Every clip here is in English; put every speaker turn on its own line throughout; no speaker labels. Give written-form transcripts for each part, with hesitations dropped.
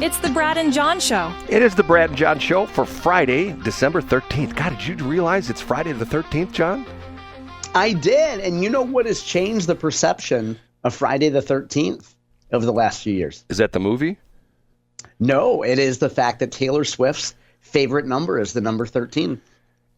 It's the Brad and John Show.
It is the Brad and John Show for Friday, December 13th. God, did you realize it's Friday the 13th, John?
I did. And you know what has changed the perception of Friday the 13th over the last few years?
Is that the movie?
No, it is the fact that Taylor Swift's favorite number is the number 13.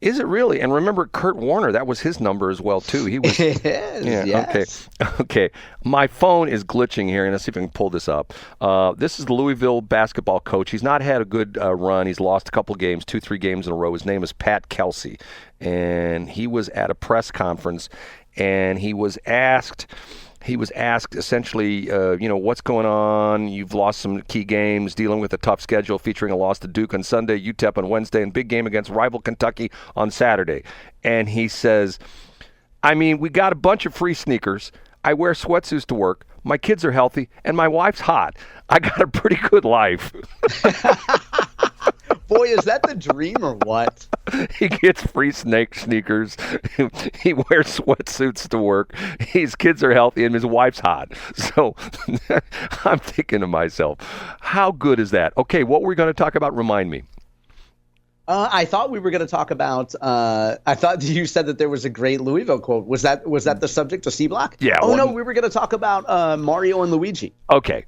Is it really? And remember, Kurt Warner, that was his number as well, too. He was.
It is,
yeah,
yes.
Okay. My phone is glitching here, and let's see if I can pull this up. This is the Louisville basketball coach. He's not had a good run. He's lost a couple games, 2-3 games in a row. His name is Pat Kelsey, and he was at a press conference, and he was asked essentially, what's going on? You've lost some key games, dealing with a tough schedule featuring a loss to Duke on Sunday, UTEP on Wednesday, and big game against rival Kentucky on Saturday. And he says, we got a bunch of free sneakers. I wear sweatsuits to work. My kids are healthy, and my wife's hot. I got a pretty good life.
Boy, is that the dream or what?
He gets free sneakers. He wears sweatsuits to work. His kids are healthy and his wife's hot. So I'm thinking to myself, how good is that? Okay, what were we going to talk about? Remind me.
I thought we were going to talk about. I thought you said that there was a great Louisville quote. Was that the subject of C Block?
Yeah.
No, we were going to talk about Mario and Luigi.
Okay.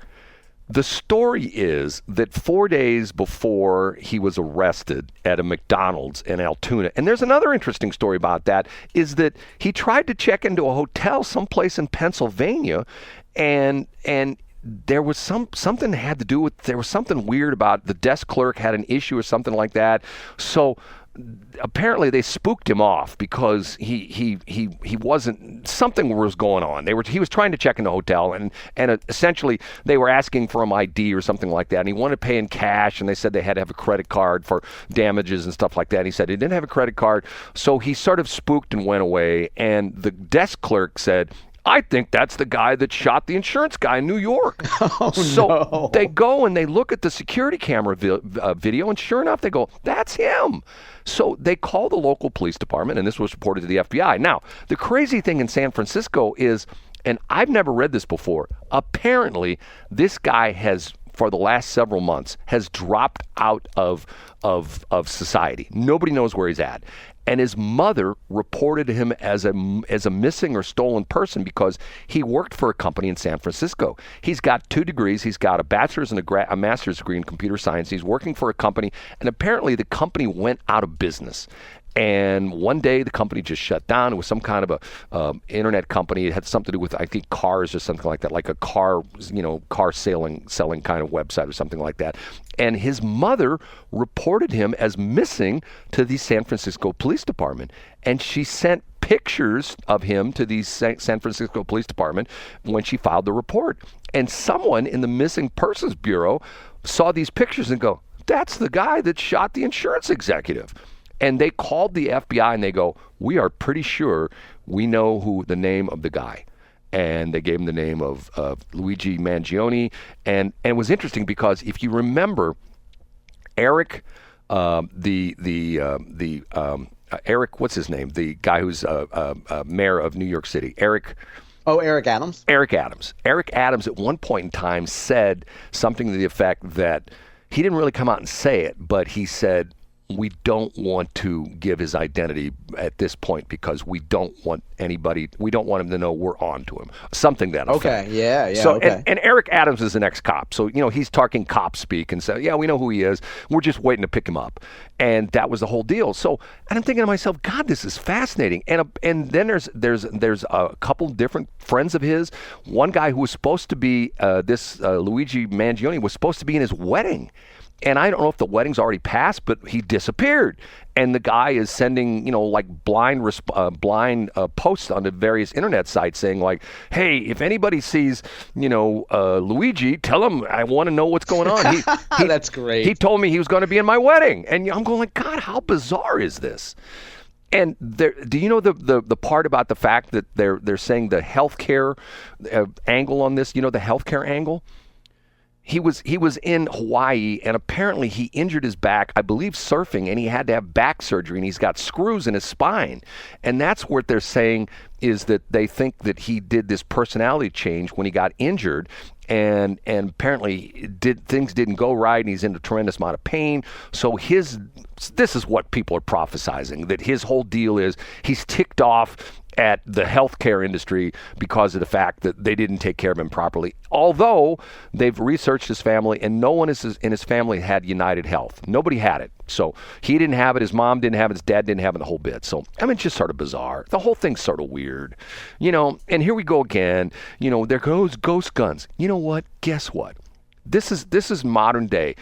The story is that 4 days before he was arrested at a McDonald's in Altoona, and there's another interesting story about that, is that he tried to check into a hotel someplace in Pennsylvania, and there was something had to do with, there was something weird about the desk clerk had an issue or something like that. So apparently they spooked him off because he wasn't, something was going on. He was trying to check in the hotel, and essentially they were asking for him ID or something like that, and he wanted to pay in cash, and they said they had to have a credit card for damages and stuff like that. And he said he didn't have a credit card, so he sort of spooked and went away, and the desk clerk said, I think that's the guy that shot the insurance guy in New York. So they go and they look at the security camera video, and sure enough, they go, that's him. So they call the local police department, and this was reported to the FBI. Now, the crazy thing in San Francisco is, and I've never read this before, apparently this guy has, for the last several months, has dropped out of society. Nobody knows where he's at. And his mother reported him as a missing or stolen person because he worked for a company in San Francisco. He's got 2 degrees. He's got a bachelor's and a master's degree in computer science. He's working for a company, and apparently the company went out of business. And one day the company just shut down. It was some kind of a internet company. It had something to do with, I think, cars or something like that, like a car selling kind of website or something like that. And his mother reported him as missing to the San Francisco Police Department. And she sent pictures of him to the San Francisco Police Department when she filed the report. And someone in the Missing Persons Bureau saw these pictures and go, that's the guy that shot the insurance executive. And they called the FBI and they go, we are pretty sure we know who the name of the guy. And they gave him the name of Luigi Mangione. And it was interesting because if you remember, Eric, Eric, what's his name? The guy who's mayor of New York City, Eric.
Oh, Eric Adams?
Eric Adams. Eric Adams at one point in time said something to the effect that he didn't really come out and say it, but he said, we don't want to give his identity at this point because we don't want him to know we're on to him. Something that effect.
Okay, yeah.
So,
okay.
And Eric Adams is an ex-cop. So, he's talking cop speak and said, yeah, we know who he is. We're just waiting to pick him up. And that was the whole deal. So, and I'm thinking to myself, God, this is fascinating. And then there's a couple different friends of his. One guy who was supposed to be, Luigi Mangione, was supposed to be in his wedding. And I don't know if the wedding's already passed, but he disappeared. And the guy is sending, blind posts on the various internet sites saying like, hey, if anybody sees, Luigi, tell him I want to know what's going on.
That's great.
He told me he was going to be in my wedding. And I'm going like, God, how bizarre is this? And do you know the part about the fact that they're saying the healthcare angle on this? The healthcare angle? He was in Hawaii, and apparently he injured his back, I believe surfing, and he had to have back surgery, and he's got screws in his spine. And that's what they're saying is that they think that he did this personality change when he got injured, and apparently things didn't go right, and he's in a tremendous amount of pain. So this is what people are prophesizing, that his whole deal is he's ticked off at the healthcare industry because of the fact that they didn't take care of him properly. Although they've researched his family, and no one in his family had United Health. Nobody had it. So he didn't have it, his mom didn't have it, his dad didn't have it, the whole bit. So, I mean, it's just sort of bizarre. The whole thing's sort of weird. And here we go again. There goes ghost guns. You know what? Guess what? This is modern day.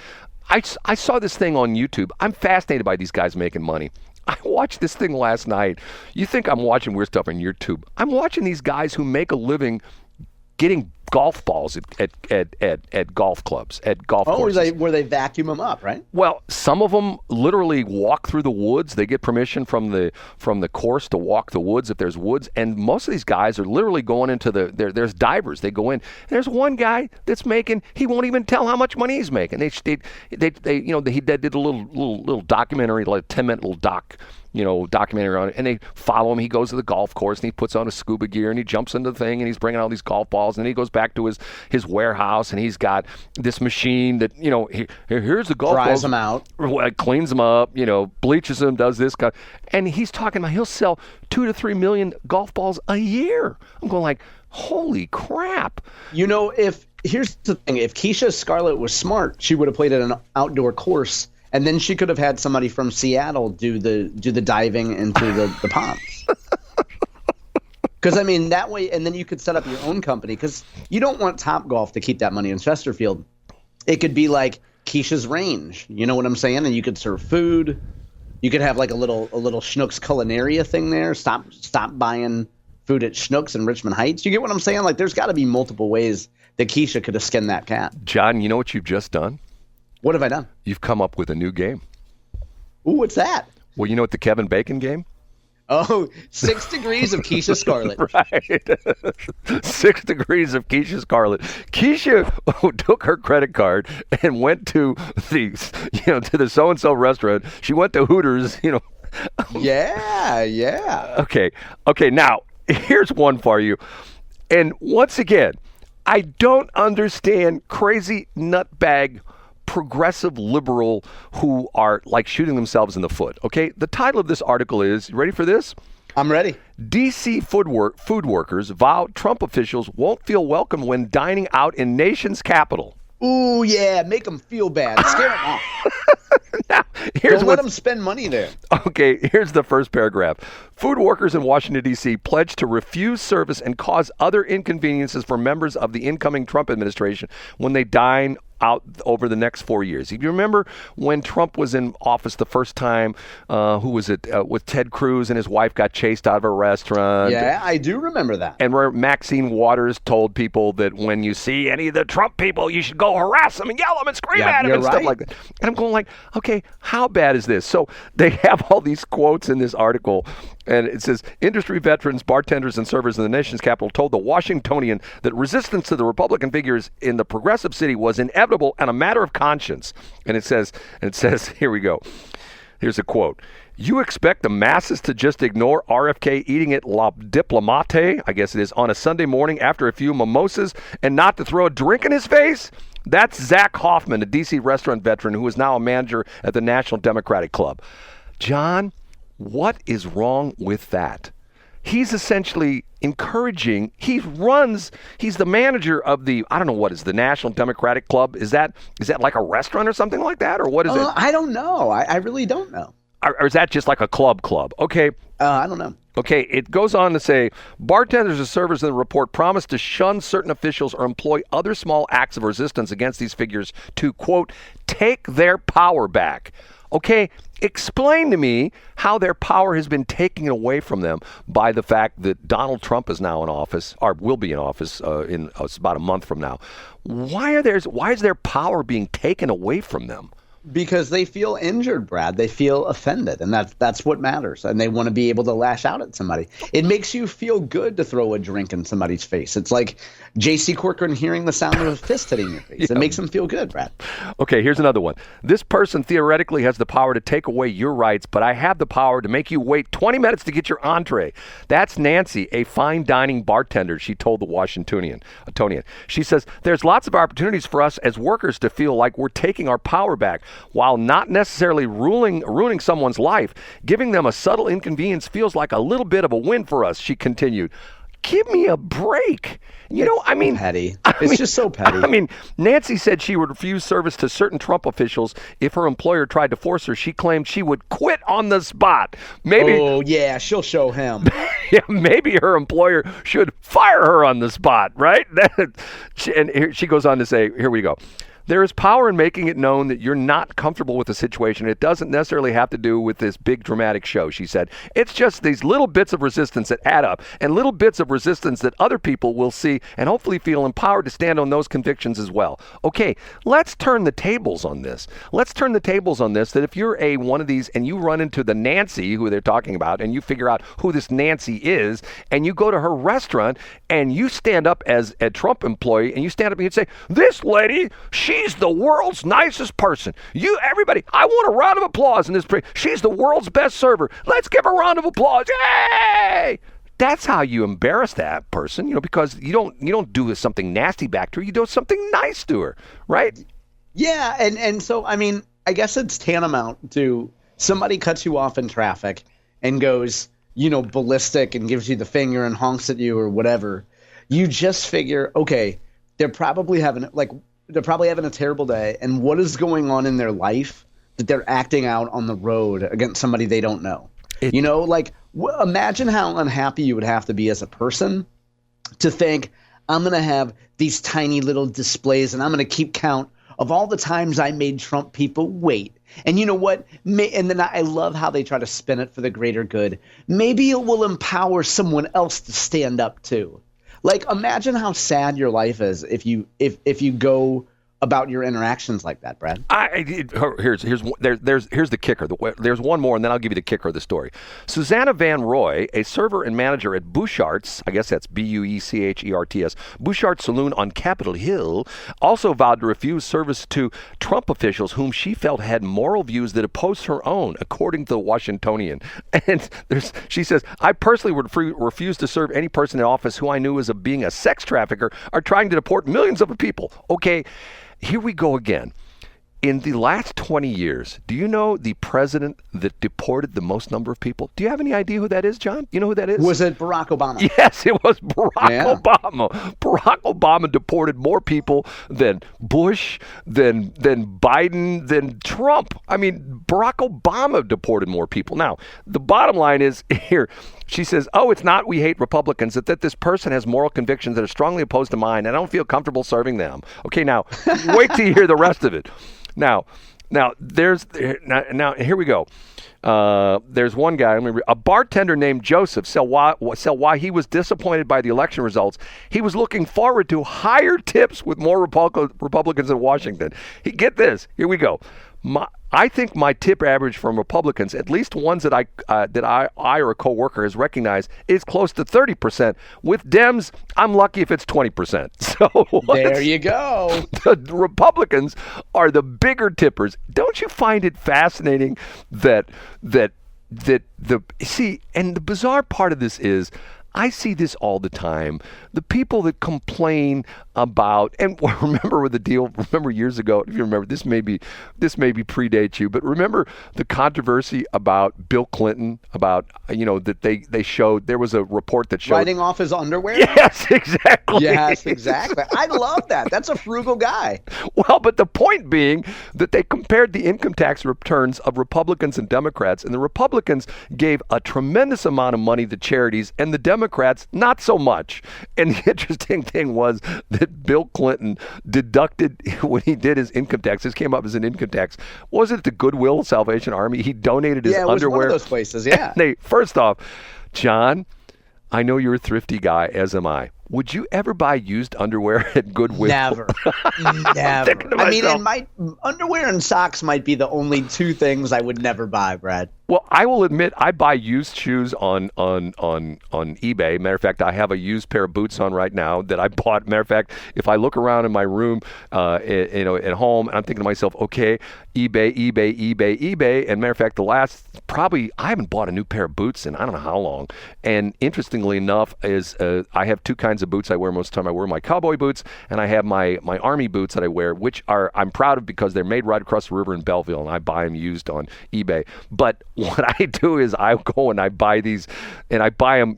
I saw this thing on YouTube. I'm fascinated by these guys making money. I watched this thing last night. You think I'm watching weird stuff on YouTube. I'm watching these guys who make a living getting golf balls at golf clubs, at golf courses.
Where they vacuum them up, right?
Well, some of them literally walk through the woods. They get permission from the course to walk the woods if there's woods. And most of these guys are literally going into there's divers. They go in. There's one guy that's making. He won't even tell how much money he's making. They he did a little documentary, like a 10-minute little documentary on it, and they follow him. He goes to the golf course and he puts on his scuba gear and he jumps into the thing and he's bringing out these golf balls, and then he goes back to his warehouse and he's got this machine that here's the golf balls.
Dries them out,
cleans them up, bleaches them, does this kind, and he's talking about he'll sell 2 to 3 million golf balls a year. I'm going like, holy crap!
Here's the thing: if Keisha Scarlett was smart, she would have played at an outdoor course. And then she could have had somebody from Seattle do the diving into the ponds. Because, I mean, that way, and then you could set up your own company. Because you don't want Topgolf to keep that money in Chesterfield. It could be like Keisha's Range. You know what I'm saying? And you could serve food. You could have like a little Schnucks Culinaria thing there. Stop buying food at Schnucks in Richmond Heights. You get what I'm saying? Like, there's got to be multiple ways that Keisha could have skinned that cat.
John, you know what you've just done?
What have I done?
You've come up with a new game.
Ooh, what's that?
Well, you know what the Kevin Bacon game?
Oh, 6 degrees of Keisha Scarlett.
Right. 6 degrees of Keisha Scarlett. Keisha took her credit card and went to the so-and-so restaurant. She went to Hooters,
Yeah.
Okay, now, here's one for you. And once again, I don't understand crazy nutbag progressive liberal who are like shooting themselves in the foot. Okay, the title of this article is, you ready for this?
I'm ready.
DC food workers vow Trump officials won't feel welcome when dining out in nation's capital.
Ooh, yeah, make them feel bad. Scare them off.
Now,
don't let them spend money there.
Okay, here's the first paragraph. Food workers in Washington, D.C. pledged to refuse service and cause other inconveniences for members of the incoming Trump administration when they dine out over the next 4 years. If you remember when Trump was in office the first time, who was it, with Ted Cruz, and his wife got chased out of a restaurant.
Yeah, I do remember that.
And where Maxine Waters told people that when you see any of the Trump people, you should go harass them and yell them and scream at them and stuff like that. And I'm going like, okay, how bad is this? So they have all these quotes in this article, and it says, industry veterans, bartenders, and servers in the nation's capital told the Washingtonian that resistance to the Republican figures in the progressive city was inevitable and a matter of conscience. And it says, here we go. Here's a quote. You expect the masses to just ignore RFK eating at La Diplomate, I guess it is, on a Sunday morning after a few mimosas and not to throw a drink in his face? That's Zach Hoffman, a D.C. restaurant veteran who is now a manager at the National Democratic Club. John, what is wrong with that? He's essentially encouraging, he's the manager of the, I don't know what is the National Democratic Club. Is that like a restaurant or something like that? Or what is it?
I don't know. I really don't know.
Or is that just like a club? Okay.
I don't know.
Okay, it goes on to say, bartenders and servers in the report promised to shun certain officials or employ other small acts of resistance against these figures to, quote, take their power back. Okay, explain to me how their power has been taken away from them by the fact that Donald Trump is now in office, or will be in office it's about a month from now. Why is their power being taken away from them?
Because they feel injured, Brad. They feel offended, and that's what matters. And they want to be able to lash out at somebody. It makes you feel good to throw a drink in somebody's face. It's like J.C. Corcoran hearing the sound of a fist hitting your face. It makes them feel good, Brad.
Okay, here's another one. This person theoretically has the power to take away your rights, but I have the power to make you wait 20 minutes to get your entree. That's Nancy, a fine dining bartender, she told the Washingtonian. She says, there's lots of opportunities for us as workers to feel like we're taking our power back. While not necessarily ruining someone's life, giving them a subtle inconvenience feels like a little bit of a win for us, she continued. Give me a break.
Petty. It's just so petty.
I mean, Nancy said she would refuse service to certain Trump officials if her employer tried to force her. She claimed she would quit on the spot.
Oh, yeah, she'll show him.
Yeah, maybe her employer should fire her on the spot, right? And here she goes on to say, here we go. There is power in making it known that you're not comfortable with the situation. It doesn't necessarily have to do with this big dramatic show, she said. It's just these little bits of resistance that add up and little bits of resistance that other people will see and hopefully feel empowered to stand on those convictions as well. Okay, let's turn the tables on this. That if you're one of these and you run into the Nancy who they're talking about and you figure out who this Nancy is and you go to her restaurant and you stand up as a Trump employee and you stand up and you say, this lady, she's the world's nicest person. Everybody, I want a round of applause in this. She's the world's best server. Let's give her a round of applause. Yay! That's how you embarrass that person, because you don't do something nasty back to her. You do something nice to her, right?
Yeah, and so, I mean, I guess it's tantamount to somebody cuts you off in traffic and goes, ballistic and gives you the finger and honks at you or whatever. You just figure, okay, they're probably having a terrible day, and what is going on in their life that they're acting out on the road against somebody they don't know? Imagine how unhappy you would have to be as a person to think, I'm going to have these tiny little displays, and I'm going to keep count of all the times I made Trump people wait. And you know what? And then I love how they try to spin it for the greater good. Maybe it will empower someone else to stand up too. Imagine how sad your life is if you go about your interactions like that, Brad.
Here's the kicker. There's one more, and then I'll give you the kicker of the story. Susanna Van Roy, a server and manager at Bouchart's, I guess that's Buecherts, Bouchart Saloon on Capitol Hill, also vowed to refuse service to Trump officials whom she felt had moral views that opposed her own, according to the Washingtonian. And she says, I personally would refuse to serve any person in office who I knew as being a sex trafficker or trying to deport millions of people. Okay. Here we go again. In the last 20 years, do you know the president that deported the most number of people? Do you have any idea who that is, John? You know who that is?
Was it Barack Obama?
Yes, it was Barack Obama. Barack Obama deported more people than Bush, than Biden, than Trump. I mean, Barack Obama deported more people. Now, the bottom line is here. She says, it's not we hate Republicans, that this person has moral convictions that are strongly opposed to mine, and I don't feel comfortable serving them. Okay, now, wait till you hear the rest of it. Now, here we go. There's one guy, a bartender named Joseph, said why he was disappointed by the election results. He was looking forward to higher tips with more Republicans in Washington. Get this. Here we go. I think my tip average from Republicans, at least ones that I or a coworker has recognized, is close to 30%. With Dems, I'm lucky if it's 20%. So
there you go.
The Republicans are the bigger tippers. Don't you find it fascinating that see, and the bizarre part of this is, I see this all the time. The people that complain about, and remember years ago, if you remember, this may predate you, but remember the controversy about Bill Clinton, about, that they showed, there was a report that showed.
Writing off his underwear?
Yes, exactly.
Yes, exactly. I love that. That's a frugal guy.
Well, but the point being that they compared the income tax returns of Republicans and Democrats, and the Republicans gave a tremendous amount of money to charities, and the Democrats, not so much. And the interesting thing was that Bill Clinton deducted, when he did his income tax, this came up as an income tax, was it the Goodwill Salvation Army? He donated his underwear. Yeah, it was one of
those places, yeah.
First off, John, I know you're a thrifty guy, as am I. Would you ever buy used underwear at Goodwill?
Never. I mean, and my underwear and socks might be the only two things I would never buy, Brad.
Well, I will admit I buy used shoes on eBay. Matter of fact, I have a used pair of boots on right now that I bought. Matter of fact, if I look around in my room, at home, and I'm thinking to myself, okay, eBay. And matter of fact, I haven't bought a new pair of boots in I don't know how long. And interestingly enough, is I have two kinds of boots I wear most of the time. I wear my cowboy boots, and I have my army boots that I wear, which I'm proud of because they're made right across the river in Belleville, and I buy them used on eBay. But what I do is I go and I buy these, and I buy them,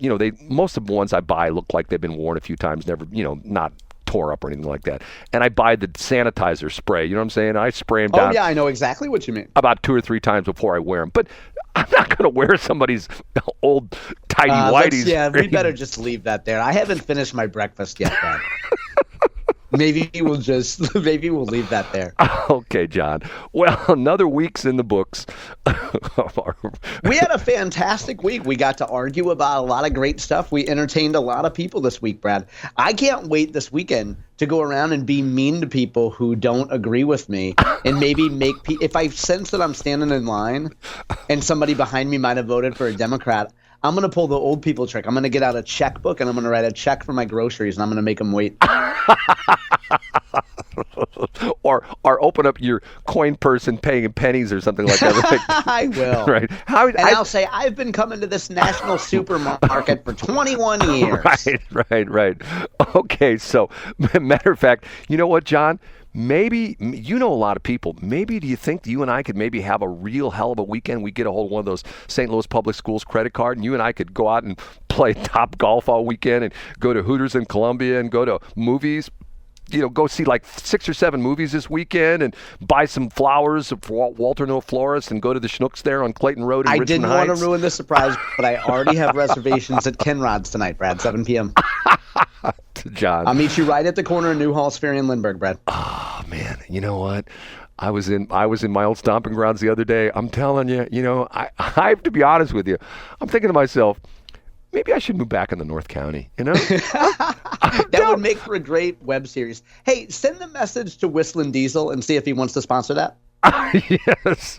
most of the ones I buy look like they've been worn a few times, never, not tore up or anything like that. And I buy the sanitizer spray, you know what I'm saying? I spray them down.
Oh, yeah, I know exactly what you mean.
About 2 or 3 times before I wear them. But I'm not going to wear somebody's old tidy whities.
Yeah, we better just leave that there. I haven't finished my breakfast yet, Brad. Maybe we'll leave that there.
Okay, John. Well, another week's in the books.
We had a fantastic week. We got to argue about a lot of great stuff. We entertained a lot of people this week, Brad. I can't wait this weekend to go around and be mean to people who don't agree with me, and maybe if I sense that I'm standing in line and somebody behind me might have voted for a Democrat, I'm going to pull the old people trick. I'm going to get out a checkbook and I'm going to write a check for my groceries, and I'm going to make them wait.
or open up your coin purse and paying in pennies or something like that. Right?
I will.
Right.
I'll say, I've been coming to this national supermarket for 21 years.
Right. Okay, so matter of fact, you know what, John? Maybe, you know a lot of people, maybe do you think you and I could maybe have a real hell of a weekend? We get a hold of one of those St. Louis Public Schools credit card, and you and I could go out and play top golf all weekend and go to Hooters in Columbia and go to movies. Go see like 6 or 7 movies this weekend and buy some flowers for Walter No Florist and go to the Schnucks there on Clayton Road in Richmond Heights.
I didn't want to ruin the surprise, but I already have reservations at Kenrod's tonight, Brad, 7 p.m.
John.
I'll meet you right at the corner of Newhall, Ferry, and Lindbergh, Brad.
Oh, man. You know what? I was in my old stomping grounds the other day. I'm telling you, I have to be honest with you. I'm thinking to myself, maybe I should move back in the North County,
That would make for a great web series. Hey, send the message to Whistling Diesel and see if he wants to sponsor that.
Yes.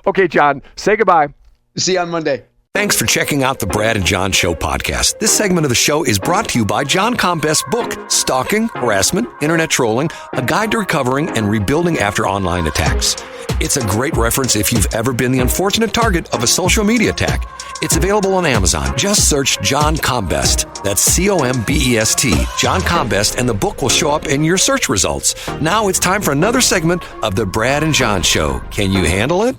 Okay, John, say goodbye.
See you on Monday.
Thanks for checking out the Brad and John Show podcast. This segment of the show is brought to you by John Combest's book, Stalking, Harassment, Internet Trolling, A Guide to Recovering and Rebuilding After Online Attacks. It's a great reference if you've ever been the unfortunate target of a social media attack. It's available on Amazon. Just search John Combest. That's Combest, John Combest, and the book will show up in your search results. Now it's time for another segment of the Brad and John Show. Can you handle it?